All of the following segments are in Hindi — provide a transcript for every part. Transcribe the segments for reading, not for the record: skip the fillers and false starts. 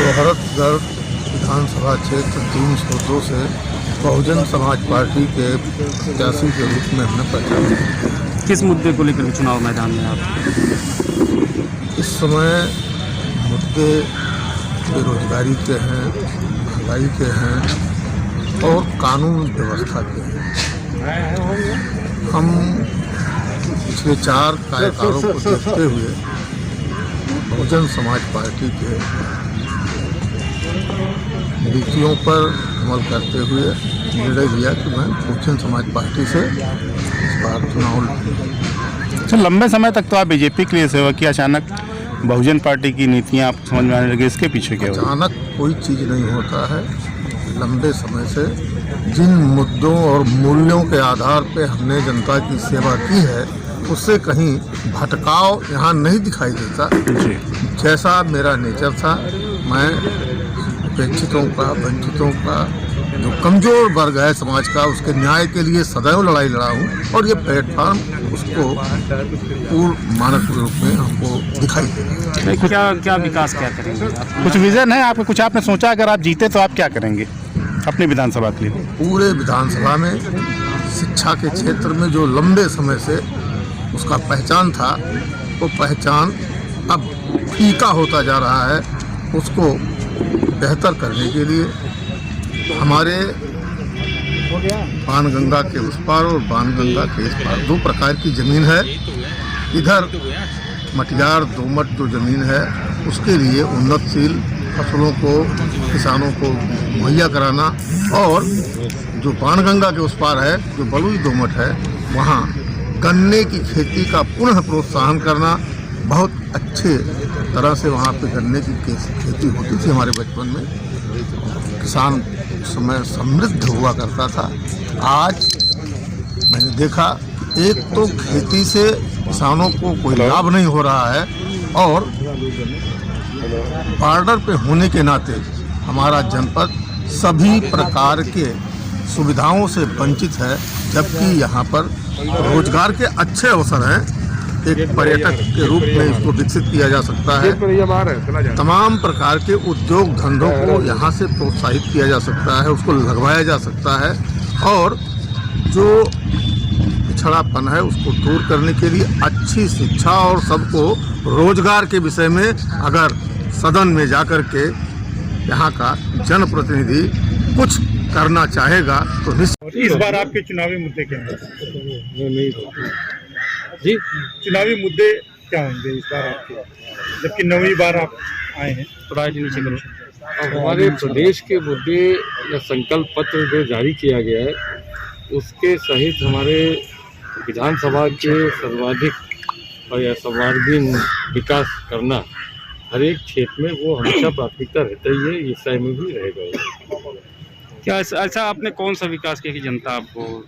सोहरतगढ़ विधानसभा क्षेत्र 302 से बहुजन समाज पार्टी के प्रत्याशी के रूप में हमने प्रचार। किस मुद्दे को लेकर चुनाव मैदान में आप? इस समय मुद्दे बेरोजगारी के हैं, महंगाई के हैं और कानून व्यवस्था के हैं। हम पिछले 4 कार्यकालों को देखते हुए बहुजन समाज पार्टी के नीतियों पर अमल करते हुए निर्णय लिया कि मैं बहुजन समाज पार्टी से इस बार चुनाव लड़ूंगा। तो लंबे समय तक तो आप बीजेपी के लिए सेवा की, अचानक बहुजन पार्टी की नीतियां आपको समझ में आने लगी, इसके पीछे क्या हुआ? अचानक कोई चीज़ नहीं होता है। लंबे समय से जिन मुद्दों और मूल्यों के आधार पर हमने जनता की सेवा की है उससे कहीं भटकाव यहाँ नहीं दिखाई देता। जैसा मेरा नेचर था, मैं उपेक्षितों का, वंचितों का, जो कमज़ोर वर्ग है समाज का, उसके न्याय के लिए सदैव लड़ाई लड़ा हूँ और ये प्लेटफॉर्म उसको पूर्ण मानक रूप में हमको दिखाई देगा। क्या विकास क्या करेंगे आप? कुछ विजन है आपका? कुछ आपने सोचा अगर आप जीते तो आप क्या करेंगे अपनी विधानसभा के लिए? पूरे विधानसभा में शिक्षा के क्षेत्र में जो लंबे समय से उसका पहचान था, वो पहचान अब फीका होता जा रहा है। उसको बेहतर करने के लिए हमारे बाणगंगा के उस पार और बाणगंगा के इस पार 2 प्रकार की ज़मीन है। इधर मटियार दोमट जो ज़मीन है उसके लिए उन्नतशील फसलों को किसानों को मुहैया कराना, और जो बाणगंगा के उस पार है जो बलुई दोमट है वहाँ गन्ने की खेती का पुनः प्रोत्साहन करना। बहुत अच्छे तरह से वहाँ पे गन्ने की खेती होती थी हमारे बचपन में। किसान उस समय समृद्ध हुआ करता था। आज मैंने देखा एक तो खेती से किसानों को कोई लाभ नहीं हो रहा है और बॉर्डर पे होने के नाते हमारा जनपद सभी प्रकार के सुविधाओं से वंचित है, जबकि यहाँ पर रोजगार के अच्छे अवसर हैं। एक पर्यटक के रूप में इसको विकसित किया जा सकता है। तमाम प्रकार के उद्योग धंधों को यहाँ से प्रोत्साहित किया जा सकता है, उसको लगवाया जा सकता है और जो पिछड़ापन है उसको दूर करने के लिए अच्छी शिक्षा और सबको रोजगार के विषय में अगर सदन में जाकर के यहाँ का जनप्रतिनिधि कुछ करना चाहेगा तो निश्चित। इस बार आपके चुनावी मुद्दे क्या हैं जी? चुनावी मुद्दे क्या होंगे इस बार आपके, जबकि 9वीं बार आप आए हैं? थोड़ा नीचे करो। अब हमारे प्रदेश के मुद्दे या संकल्प पत्र जो जारी किया गया है उसके सहित हमारे विधानसभा के सर्वाधिक और या सर्वांगीण विकास करना हर एक क्षेत्र में वो हमेशा प्राथमिकता रहता ही है, इस समय में भी रहेगा। क्या ऐसा आपने कौन सा विकास किया कि जनता आपको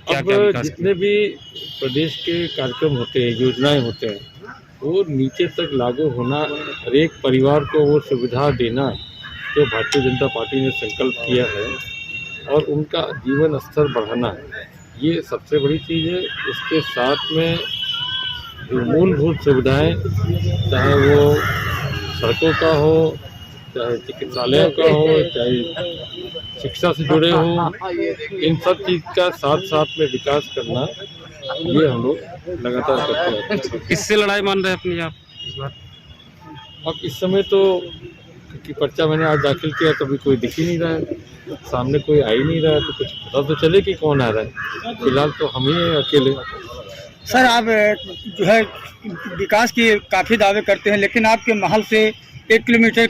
अब जितने भी प्रदेश के कार्यक्रम होते हैं, योजनाएं होते हैं, वो नीचे तक लागू होना, हर एक परिवार को वो सुविधा देना जो भारतीय जनता पार्टी ने संकल्प किया है और उनका जीवन स्तर बढ़ाना, ये सबसे बड़ी चीज़ है। उसके साथ में जो मूलभूत सुविधाएं, चाहे वो सड़कों का हो, चाहे चिकित्सालयों का हो, चाहे शिक्षा से जुड़े हो, इन सब चीज़ का साथ साथ में विकास करना, ये हम लोग लगातार करते हैं। किससे लड़ाई मान रहे हैं अपनी आप इस बार? अब इस समय तो क्योंकि पर्चा मैंने आज दाखिल किया तो अभी कोई दिख ही नहीं रहा है, सामने कोई आ ही नहीं रहा है, तो कुछ पता तो चले कि कौन आ रहा है। फिलहाल तो हम ही हैं अकेले। सर, आप जो है विकास की काफ़ी दावे करते हैं, लेकिन आपके महल से 1 किलोमीटर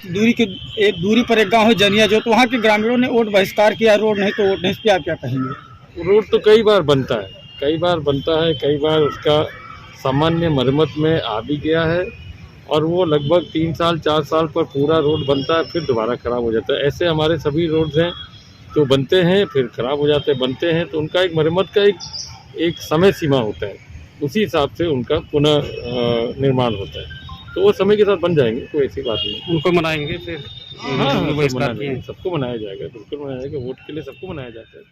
दूरी पर एक गांव है जनिया, जो तो वहाँ के ग्रामीणों ने वोट बहिष्कार किया। रोड नहीं तो वोट नहीं, इस पर आप क्या कहेंगे? रोड तो कई बार बनता है, कई बार उसका सामान्य मरम्मत में आ भी गया है और वो लगभग 3 साल 4 साल पर पूरा रोड बनता है, फिर दोबारा ख़राब हो जाता है। ऐसे हमारे सभी रोड्स हैं जो बनते हैं फिर ख़राब हो जाते हैं, बनते हैं तो उनका एक मरम्मत का एक समय सीमा होता है, उसी हिसाब से उनका पुनः निर्माण होता है। तो वो समय के साथ बन जाएंगे, कोई ऐसी बात नहीं। उनको मनाएंगे फिर? हाँ, सबको मनाया जाएगा, बिल्कुल मनाया जाएगा। वोट के लिए सबको मनाया जाता है।